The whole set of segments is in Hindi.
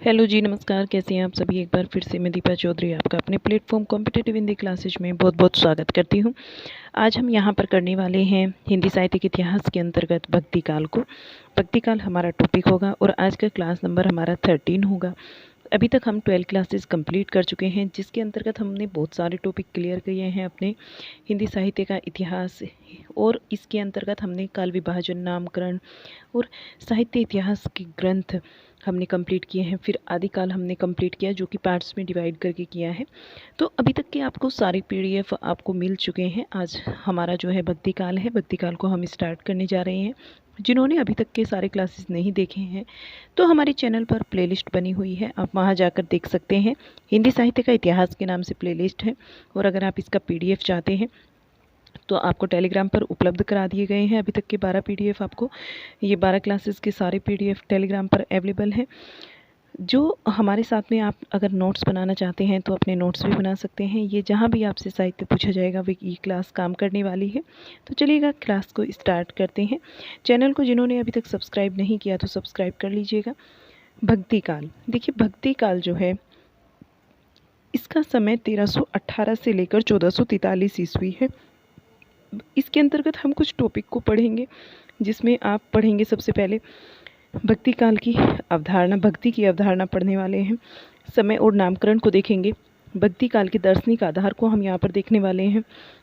हेलो जी, नमस्कार। कैसे हैं आप सभी। एक बार फिर से मैं दीपा चौधरी आपका अपने प्लेटफॉर्म कॉम्पिटिटिव हिंदी क्लासेज में बहुत बहुत स्वागत करती हूं। आज हम यहां पर करने वाले हैं हिंदी साहित्य के इतिहास के अंतर्गत भक्ति काल को। भक्ति काल हमारा टॉपिक होगा और आज का क्लास नंबर हमारा 13 होगा। अभी तक हम 12 क्लासेस कंप्लीट कर चुके हैं, जिसके अंतर्गत हमने बहुत सारे टॉपिक क्लियर किए हैं अपने हिंदी साहित्य का इतिहास। और इसके अंतर्गत हमने काल विभाजन, नामकरण और साहित्य इतिहास के ग्रंथ हमने कंप्लीट किए हैं। फिर आदिकाल हमने कंप्लीट किया, जो कि पार्ट्स में डिवाइड करके किया है। तो अभी तक के आपको सारे पीडीएफ आपको मिल चुके हैं। आज हमारा जो है भक्ति काल है। भक्ति काल को हम स्टार्ट करने जा रहे हैं। जिन्होंने अभी तक के सारे क्लासेस नहीं देखे हैं तो हमारे चैनल पर प्लेलिस्ट बनी हुई है, आप वहां जाकर देख सकते हैं। हिंदी साहित्य का इतिहास के नाम से प्लेलिस्ट है। और अगर आप इसका पीडीएफ चाहते हैं तो आपको टेलीग्राम पर उपलब्ध करा दिए गए हैं। अभी तक के 12 पीडीएफ आपको, ये 12 क्लासेस के सारे पीडीएफ टेलीग्राम पर अवेलेबल हैं। जो हमारे साथ में आप अगर नोट्स बनाना चाहते हैं तो अपने नोट्स भी बना सकते हैं। ये जहाँ भी आपसे साहित्य पूछा जाएगा वो ये क्लास काम करने वाली है। तो चलिएगा क्लास को स्टार्ट करते हैं। चैनल को जिन्होंने अभी तक सब्सक्राइब नहीं किया तो सब्सक्राइब कर लीजिएगा। भक्ति काल, देखिए भक्ति काल जो है इसका समय 1318 से लेकर 1443 ईस्वी है। इसके अंतर्गत हम कुछ टॉपिक को पढ़ेंगे, जिसमें आप पढ़ेंगे सबसे पहले भक्ति काल की अवधारणा। भक्ति की अवधारणा पढ़ने वाले हैं। समय और नामकरण को देखेंगे। भक्ति काल के दार्शनिक आधार को हम यहाँ पर देखने वाले हैं।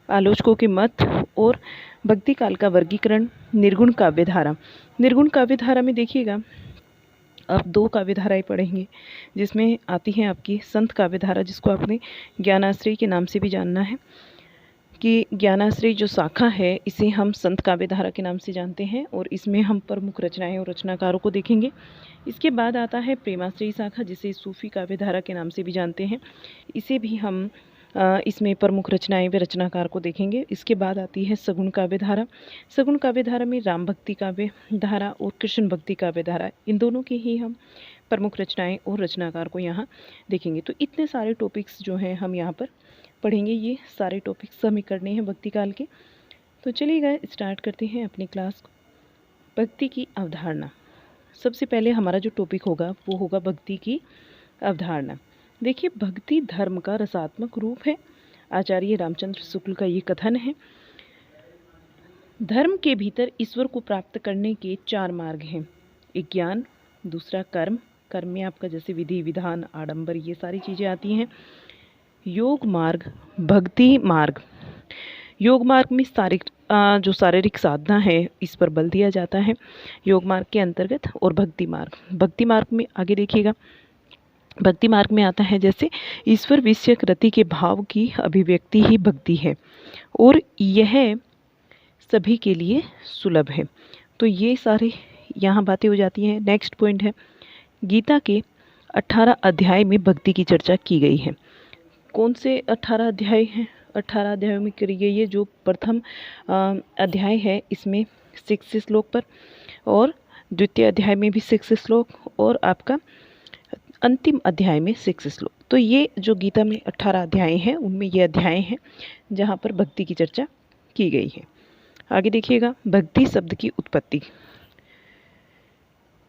आलोचकों के मत और भक्ति काल का वर्गीकरण। निर्गुण काव्यधारा। निर्गुण काव्यधारा में देखिएगा आप 2 काव्यधाराएं पढ़ेंगे, जिसमें आती हैं आपकी संत काव्यधारा, जिसको आपने ज्ञानाश्रय के नाम से भी जानना है कि ज्ञानाश्रय जो शाखा है इसे हम संत काव्यधारा के नाम से जानते हैं। और इसमें हम प्रमुख रचनाएं और रचनाकारों को देखेंगे। इसके बाद आता है प्रेमाश्रय शाखा, जिसे सूफी काव्यधारा के नाम से भी जानते हैं। इसे भी हम इसमें प्रमुख रचनाएं व रचनाकार को देखेंगे। इसके बाद आती है सगुण काव्यधारा। सगुण काव्यधारा में राम भक्ति काव्यधारा और कृष्ण भक्ति काव्यधारा, इन दोनों की ही हम प्रमुख रचनाएं और रचनाकार को यहाँ देखेंगे। तो इतने सारे टॉपिक्स जो हैं हम यहाँ पर पढ़ेंगे। ये सारे टॉपिक्स हमें करने हैं भक्ति काल के। तो चलिएगा स्टार्ट करते हैं अपनी क्लास को। भक्ति की अवधारणा। सबसे पहले हमारा जो टॉपिक होगा वो होगा भक्ति की अवधारणा। देखिए, भक्ति धर्म का रसात्मक रूप है। आचार्य रामचंद्र शुक्ल का ये कथन है। धर्म के भीतर ईश्वर को प्राप्त करने के 4 मार्ग हैं। एक ज्ञान, दूसरा कर्म। कर्म में आपका जैसे विधि, विधान, आडंबर, ये सारी चीज़ें आती हैं। योग मार्ग, भक्ति मार्ग। योग मार्ग में जो शारीरिक साधना है इस पर बल दिया जाता है योग मार्ग के अंतर्गत। और भक्ति मार्ग, भक्ति मार्ग में आगे देखिएगा, भक्ति मार्ग में आता है जैसे ईश्वर विषयक रति के भाव की अभिव्यक्ति ही भक्ति है और यह सभी के लिए सुलभ है। तो ये सारे यहाँ बातें हो जाती हैं। नेक्स्ट पॉइंट है, गीता के 18 अध्याय में भक्ति की चर्चा की गई है। कौन से 18 अध्याय हैं? 18 अध्यायों में करी गई है। जो प्रथम अध्याय है इसमें 6 श्लोक पर, और द्वितीय अध्याय में भी 6 श्लोक, और आपका अंतिम अध्याय में 6 श्लोक। तो ये जो गीता में 18 अध्याय हैं उनमें ये अध्याय हैं जहाँ पर भक्ति की चर्चा की गई है। आगे देखिएगा, भक्ति शब्द की उत्पत्ति।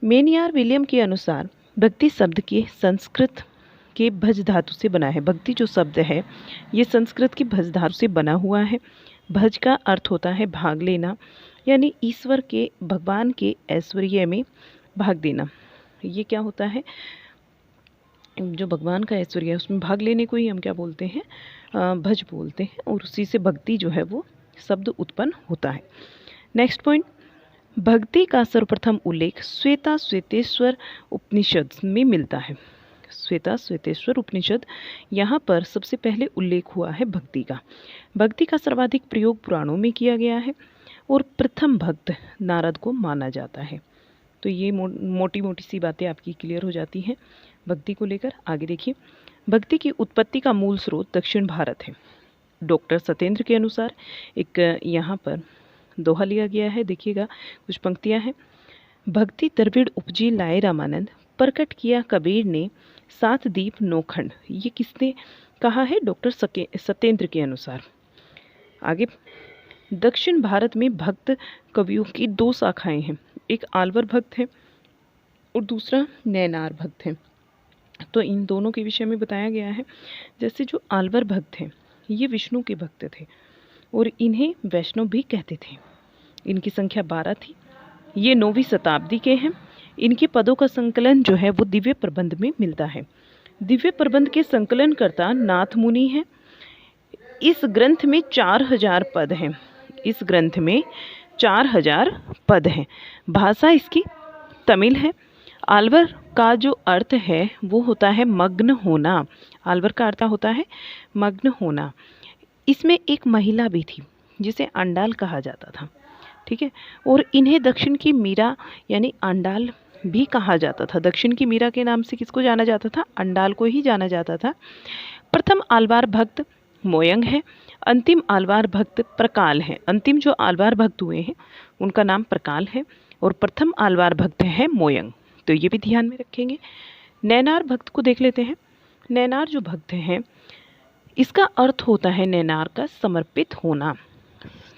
मेनियार विलियम के अनुसार भक्ति शब्द के संस्कृत के भज धातु से बना है। भक्ति जो शब्द है ये संस्कृत की भज धातु से बना हुआ है। भज का अर्थ होता है भाग लेना, यानी ईश्वर के, भगवान के ऐश्वर्य में भाग देना। ये क्या होता है, जो भगवान का ऐश्वर्य है उसमें भाग लेने को ही हम क्या बोलते हैं, भज बोलते हैं। और उसी से भक्ति जो है वो शब्द उत्पन्न होता है। नेक्स्ट पॉइंट, भक्ति का सर्वप्रथम उल्लेख श्वेता श्वेतेश्वर उपनिषद में मिलता है। श्वेता श्वेतेश्वर उपनिषद, यहाँ पर सबसे पहले उल्लेख हुआ है भक्ति का। भक्ति का सर्वाधिक प्रयोग पुराणों में किया गया है और प्रथम भक्त नारद को माना जाता है। तो ये मोटी मोटी सी बातें आपकी क्लियर हो जाती हैं भक्ति को लेकर। आगे देखिए, भक्ति की उत्पत्ति का मूल स्रोत दक्षिण भारत है। डॉक्टर सत्येंद्र के अनुसार एक यहाँ पर दोहा लिया गया है। देखिएगा कुछ पंक्तियाँ हैं। भक्ति द्रविड़ उपजी लाए रामानंद, प्रकट किया कबीर ने 7 दीप नौखंड। ये किसने कहा है? डॉक्टर सत्येंद्र के अनुसार। आगे, दक्षिण भारत में भक्त कवियों की 2 शाखाएं हैं। एक आलवर भक्त है और दूसरा नैनार भक्त है। तो इन दोनों के विषय में बताया गया है। जैसे जो आल्वर भक्त हैं ये विष्णु के भक्त थे और इन्हें वैष्णव भी कहते थे। इनकी संख्या 12 थी। ये 9वीं शताब्दी के हैं। इनके पदों का संकलन जो है वो दिव्य प्रबंध में मिलता है। दिव्य प्रबंध के संकलनकर्ता नाथ मुनि हैं। इस ग्रंथ में 4000 पद हैं। इस ग्रंथ में 4000 पद हैं। भाषा इसकी तमिल है। आल्वर का जो अर्थ है वो होता है मग्न होना। आल्वर का अर्थ होता है मग्न होना। इसमें एक महिला भी थी जिसे अंडाल कहा जाता था, ठीक है। और इन्हें दक्षिण की मीरा यानी अंडाल भी कहा जाता था। दक्षिण की मीरा के नाम से किसको जाना जाता था? अंडाल को ही जाना जाता था। प्रथम आल्वार भक्त मोयंग है। अंतिम आल्वार भक्त प्रकाल है। अंतिम जो आल्वार भक्त हुए हैं उनका नाम प्रकाल है और प्रथम आल्वार भक्त है मोयंग। तो ये भी ध्यान में रखेंगे। नैनार भक्त को देख लेते हैं। नैनार जो भक्त हैं इसका अर्थ होता है नैनार का समर्पित होना।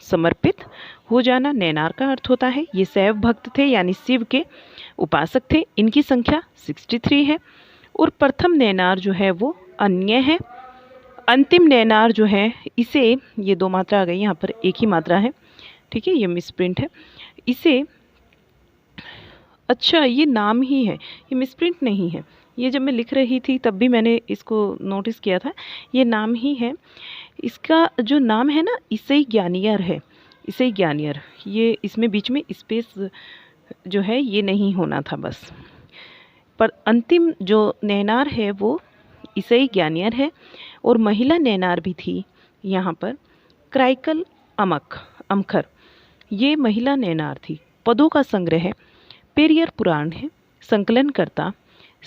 समर्पित हो जाना नैनार का अर्थ होता है। ये शैव भक्त थे यानी शिव के उपासक थे। इनकी संख्या 63 है। और प्रथम नैनार जो है वो अन्य है। अंतिम नैनार जो है इसे, ये 2 मात्रा आ गई, यहाँ पर एक ही मात्रा है, ठीक है, ये मिसप्रिंट है। इसे, अच्छा ये नाम ही है, ये मिसप्रिंट नहीं है। ये जब मैं लिख रही थी तब भी मैंने इसको नोटिस किया था, ये नाम ही है। इसका जो नाम है ना ईसई ज्ञानियर है। ईसई ज्ञानियर, ये इसमें बीच में स्पेस जो है ये नहीं होना था बस। पर अंतिम जो नैनार है वो ईसई ज्ञानियर है। और महिला नैनार भी थी यहाँ पर, क्राइकल अमखर, ये महिला नैनार थी। पदों का संग्रह है, पेरियर पुराण है। संकलनकर्ता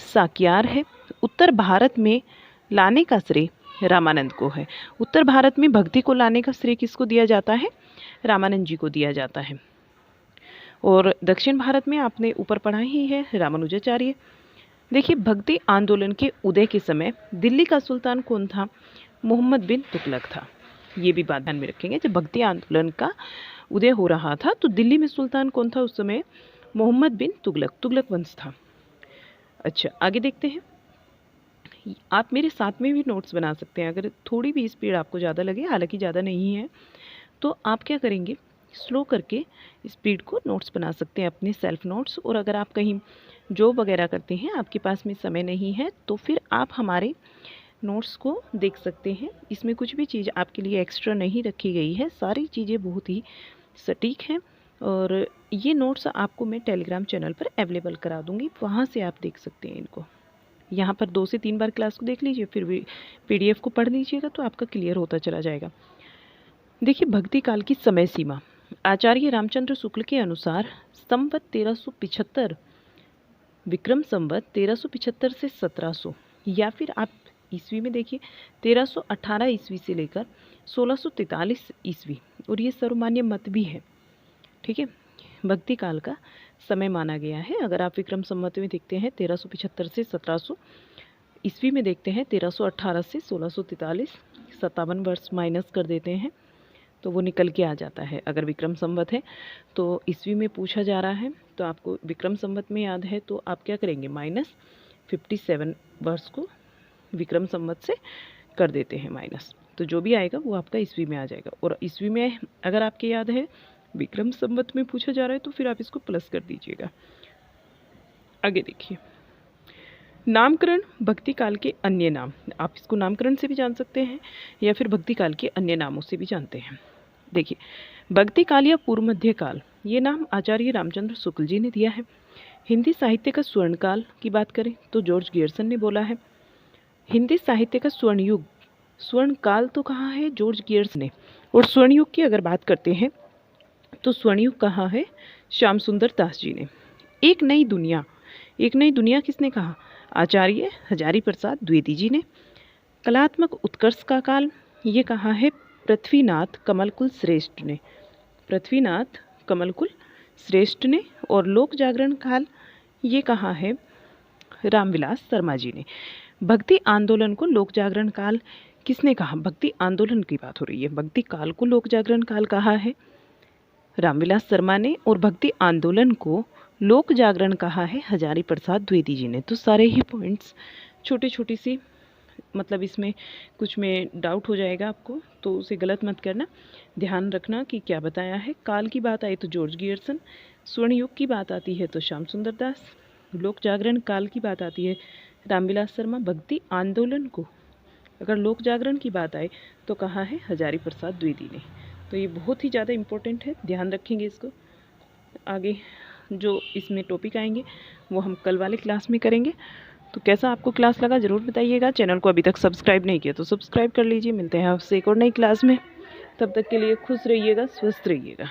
साक्यार है। उत्तर भारत में लाने का श्रेय रामानंद को है। उत्तर भारत में भक्ति को लाने का श्रेय किसको दिया जाता है? रामानंद जी को दिया जाता है। और दक्षिण भारत में आपने ऊपर पढ़ा ही है रामानुजाचार्य। देखिए, भक्ति आंदोलन के उदय के समय दिल्ली का सुल्तान कौन था? मोहम्मद बिन तुगलक था। ये भी बात ध्यान में रखेंगे। जब भक्ति आंदोलन का उदय हो रहा था तो दिल्ली में सुल्तान कौन था उस समय? मोहम्मद बिन तुगलक, तुगलक वंश था। अच्छा, आगे देखते हैं। आप मेरे साथ में भी नोट्स बना सकते हैं अगर थोड़ी भी स्पीड आपको ज़्यादा लगे, हालांकि ज़्यादा नहीं है, तो आप क्या करेंगे, स्लो करके स्पीड को नोट्स बना सकते हैं, अपने सेल्फ नोट्स। और अगर आप कहीं जॉब वगैरह करते हैं, आपके पास में समय नहीं है, तो फिर आप हमारे नोट्स को देख सकते हैं। इसमें कुछ भी चीज़ आपके लिए एक्स्ट्रा नहीं रखी गई है, सारी चीज़ें बहुत ही सटीक हैं। और ये नोट्स आपको मैं टेलीग्राम चैनल पर अवेलेबल करा दूँगी, वहाँ से आप देख सकते हैं इनको। यहाँ पर 2 से 3 बार क्लास को देख लीजिए, फिर भी PDF को पढ़ लीजिएगा तो आपका क्लियर होता चला जाएगा। देखिए, भक्ति काल की समय सीमा आचार्य रामचंद्र शुक्ल के अनुसार संवत 1375, विक्रम संवत 1375 से 1700, या फिर आप ईस्वी में देखिए 1318 ईस्वी से लेकर 1643 ईस्वी, और ये सर्वमान्य मत भी है, ठीक है। भक्ति काल का समय माना गया है। अगर आप विक्रम संवत में देखते हैं 1375 से 1700, ईस्वी में देखते हैं 1318 से 1643, 57 वर्ष माइनस कर देते हैं तो वो निकल के आ जाता है। अगर विक्रम संवत है तो ईस्वी में पूछा जा रहा है तो आपको विक्रम संवत में याद है तो आप क्या करेंगे, -57 वर्ष को विक्रम संवत से कर देते हैं माइनस, तो जो भी आएगा वो आपका ईस्वी में आ जाएगा। और ईस्वी में अगर आपके याद है विक्रम संवत में पूछा जा रहा है तो फिर आप इसको प्लस कर दीजिएगा। आगे देखिए, नामकरण भक्ति काल के अन्य नाम। आप इसको नामकरण से भी जान सकते हैं या फिर भक्ति काल के अन्य नामों से भी जानते हैं। देखिए, भक्ति काल या पूर्व मध्य काल, ये नाम आचार्य रामचंद्र शुक्ल जी ने दिया है। हिंदी साहित्य का स्वर्ण काल की बात करें तो जॉर्ज गियर्सन ने बोला है। हिंदी साहित्य का स्वर्ण युग, स्वर्ण काल तो कहा है जॉर्ज गियर्सन ने, और स्वर्ण युग की अगर बात करते हैं तो स्वर्ण युग कहा है श्याम सुंदर दास जी ने। एक नई दुनिया, एक नई दुनिया किसने कहा? आचार्य हजारी प्रसाद द्विवेदी जी ने। कलात्मक उत्कर्ष का काल, ये कहा है पृथ्वीनाथ कमलकुल श्रेष्ठ ने। पृथ्वीनाथ कमलकुल श्रेष्ठ ने। और लोक जागरण काल, ये कहा है रामविलास शर्मा जी ने। भक्ति आंदोलन को लोक जागरण काल किसने कहा? भक्ति आंदोलन की बात हो रही है, भक्ति काल को लोक जागरण काल कहा है रामविलास शर्मा ने, और भक्ति आंदोलन को लोक जागरण कहा है हजारी प्रसाद द्विवेदी जी ने। तो सारे ही पॉइंट्स छोटी छोटी सी, मतलब इसमें कुछ में डाउट हो जाएगा आपको, तो उसे गलत मत करना। ध्यान रखना कि क्या बताया है। काल की बात आई तो जॉर्ज गियर्सन, स्वर्ण युग की बात आती है तो श्याम सुंदर दास, लोक जागरण काल की बात आती है रामविलास शर्मा, भक्ति आंदोलन को अगर लोक जागरण की बात आए तो कहा है हजारी प्रसाद द्विवेदी ने। तो ये बहुत ही ज़्यादा इम्पोर्टेंट है, ध्यान रखेंगे इसको। आगे जो इसमें टॉपिक आएंगे वो हम कल वाले क्लास में करेंगे। तो कैसा आपको क्लास लगा ज़रूर बताइएगा। चैनल को अभी तक सब्सक्राइब नहीं किया तो सब्सक्राइब कर लीजिए। मिलते हैं आपसे एक और नई क्लास में, तब तक के लिए खुश रहिएगा, स्वस्थ रहिएगा।